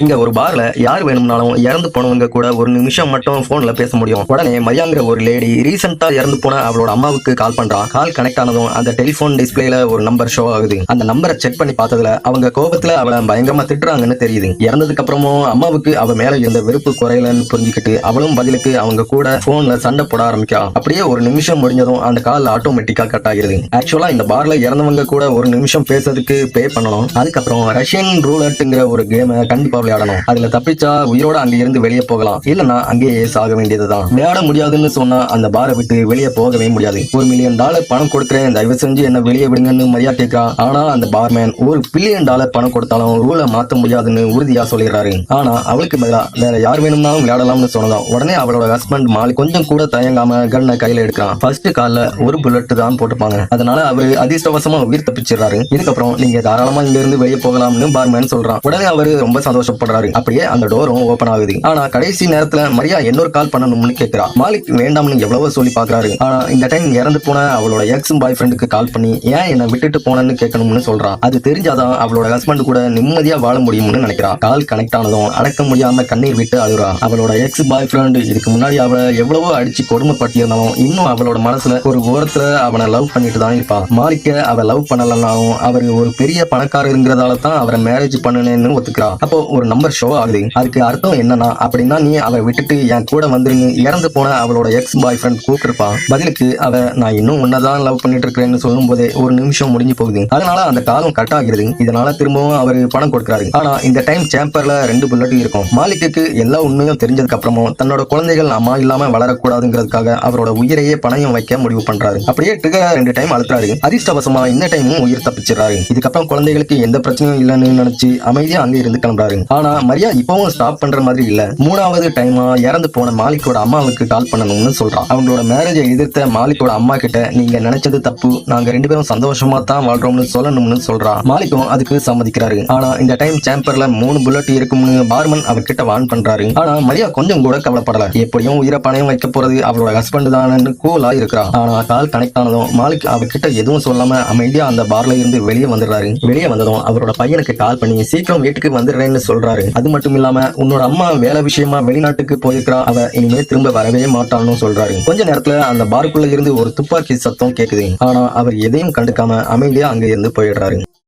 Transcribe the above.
இங்க ஒரு பார்ல யார் வேணும்னாலும் இறந்து போனவங்க கூட ஒரு நிமிஷம் மட்டும் போன்ல பேச முடியும். உடனே மரியாங்கிற ஒரு லேடி ரீசெண்டா இறந்து போன அவளோட அம்மாவுக்கு கால் பண்றா. கால் கனெக்ட் ஆனதும் அந்த டெலிபோன் டிஸ்பிளேல ஒரு நம்பர் ஷோ ஆகுது. அந்த நம்பரை செக் பண்ணி பார்த்ததுல அவங்க கோபத்துல அவளை பயங்கரமா திட்டுறாங்கன்னு தெரியுது. இறந்ததுக்கு அப்புறமும் அம்மாவுக்கு அவ மேல இருந்த வெறுப்பு குறையலன்னு புரிஞ்சுக்கிட்டு அவளும் பதிலுக்கு அவங்க கூட போன்ல சண்டை போட ஆரம்பிக்கா. அப்படியே ஒரு நிமிஷம் முடிஞ்சதும் அந்த கால் ஆட்டோமேட்டிக்கா கட் ஆகிருது. ஆக்சுவலா இந்த பார்ல இறந்தவங்க கூட ஒரு நிமிஷம் பேசுறதுக்கு பே பண்ணணும். அதுக்கப்புறம் ரஷ்யன் ரூலட்ங்கிற ஒரு கேமை கண்டிப்பா விளையாடணும். அதுல தப்பிச்சா உயிரோட அங்க இருந்து வெளியே போகலாம், இல்லன்னா அங்கேயே சாக வேண்டியதுதான். விளையாட முடியாதுன்னு சொன்னா அந்த பாரை விட்டு வெளியே போகவே முடியாது. $1 மில்லியன் பணம் கொடுக்குறேன், தயவு செஞ்சு என்ன வெளியே விடுங்கன்னு மரியா கேட்கா. ஆனா அந்த பார்மேன் $1 பில்லியன் பணம் கொடுத்தாலும் ரூலை மாத்த முடியாதுன்னு உறுதியா சொல்லிடுறாரு. ஆனா அவளுக்கு பதிலா வேற யார் வேணும்னாலும் விளையாடலாம்னு சொன்னதும் உடனே அவளோட ஹஸ்பண்ட் மாலிக் கொஞ்சம் கூட தயங்காம கன்னை கையில எடுக்கிறான். ஃபர்ஸ்ட் கால்ல ஒரு புல்லட் தான் போட்டுப்பாங்க. அதனால அவரு அதிர்ஷ்டவசமா உயிர் தப்பிச்சிடுறாரு. இதுக்கப்புறம் நீங்க தாராளமா இங்க இருந்து வெளியே போகலாம்னு பார்மேன் சொல்றான். உடனே அவரு ரொம்ப சந்தோஷப்படுறாரு. அப்படியே அந்த டோரும் ஓபன் ஆகுது. ஆனா கடைசி நேரத்துல மரியா இன்னொரு கால் பண்ணணும்னு கேட்கிறா. மாலிக் வேண்டாம்னு எவ்வளவோ சொல்லி பாக்குறாரு. ஆனா இந்த டைம் இறந்து போன அவளோட எக்ஸ் பாய் ஃப்ரெண்டுக்கு கால் பண்ணி ஏன் என்ன விட்டுட்டு போனன்னு கேட்கணும்னு சொல்றான். அது தெரிஞ்சாதான் அவளோட ஹஸ்பண்ட் கூட நிம்மதியா வாழ முடியும்னு நினைக்கிறா. கால் கனெக்ட் ஆனதும் அடக்க முடியாம கண்ணீர் விட்டு அழுறா. அவளோட எக்ஸ் பாய் ஃப்ரெண்ட் இதுக்கு முன்னாடி அவளை எவ்வளவோ அடிச்சு கொடுமைப்பட்டிருந்தாலும் இன்னும் அவளோட மனசுல ஒரு ஓரத்துல அவனை லவ் பண்ணிட்டு தான் இருப்பான். மாலிக்க அவ லவ் பண்ணலனாலும் அவரு ஒரு பெரிய பணக்காரங்கிறதால தான் அவரை மேரேஜ் பண்ணணும்னு ஒத்துக்கிறா. அப்போ ஒரு நம்பர் ஷோ ஆகுது. அதுக்கு அர்த்தம் என்னன்னா, அப்படின்னா நீ அவரை விட்டுட்டு என் கூட வந்துருன்னு இறந்து போன அவளோட எக்ஸ் பாய் ஃப்ரெண்ட் கூப்பிட்டுருப்பான். பதிலுக்கு அவ நான் இன்னும் உன்னதான் லவ் பண்ணிட்டு இருக்கிறேன்னு சொல்லும் போதே ஒரு நிமிஷம் முடிஞ்சு போகுது. அதனால அந்த காலம் கட் ஆகிறது. இதனால திரும்பவும் அவரு பணம் கொடுக்குறாரு. ஆனா இந்த டைம் சேம்பர்ல 2 புல்லட் இருக்கும். மாலிக்கு எல்லா உண்மையும் தெரிஞ்சதுக்கு அப்புறமும் தன்னோட குழந்தைகள் அம்மா இல்லாம வளரக்கூடாதுங்கிறதுக்காக அவரோட உயிரையே பணயம் வைக்க முடிவு பண்றாரு. அப்படியே ட்ரிகர் 2 டைம் அழுத்துறாரு. அதிர்ஷ்டவசமா இந்த டைமும் உயிர் தப்பிச்சிடறாரு. இதுக்கப்புறம் குழந்தைகளுக்கு எந்த பிரச்சனையும் இல்லைன்னு நினைச்சு அமைதியா அங்க இருந்து கிளம்புறாரு. ஆனா மரியா இப்பவும் ஸ்டாப் பண்ற மாதிரி இல்ல. 3வது டைமா இறந்து போன மாலிக்கோட அம்மாவுக்கு கால் பண்ணணும்னு சொல்றான். அவங்களோட மேரேஜை எதிர்த்த மாலிக்கோட அம்மா கிட்ட நீங்க நினைச்சது தப்பு, நாங்க 2 பேரும் சந்தோஷமா தான் வாழ்றோம்னு சொல்லணும்னு சொல்றான். மாலிக்கும் அதுக்கு சம்மதிக்கிறாரு. ஆனா இந்த டைம் சேம்பர்ல 3 புல்லட் இருக்கும்னு பார்மன் அவர்கிட்ட வார்ன் பண்றாரு. ஆனா மரியா கொஞ்சம் கூட கவலைப்படல. எப்படியும் உயிரை பணயம் வைக்க போறது அவளோட ஹஸ்பண்ட் தான் கூலா இருக்கிறா. ஆனா கால் கனெக்ட் ஆனதும் மாலிக் அவர்கிட்ட எதுவும் சொல்லாம அமைதியா அந்த பார்ல இருந்து வெளியே வந்துடுறாரு. வெளியே வந்ததும் அவரோட பையனுக்கு கால் பண்ணி சீக்கிரம் வீட்டுக்கு வந்துடுறேன்னு சொல்றாரு. அது மட்டும் இல்லாம உன்னோட அம்மா வேலை விஷயமா வெளிநாட்டுக்கு போயிருக்கிறா, அவ இனிமே திரும்ப வரவே மாட்டான்னு சொல்றாரு. கொஞ்ச நேரத்துல அந்த பாருக்குள்ள இருந்து ஒரு துப்பாக்கி சத்தம் கேக்குது. ஆனா அவர் எதையும் கண்டுக்காம அமைதியா அங்க இருந்து போயிடுறாரு.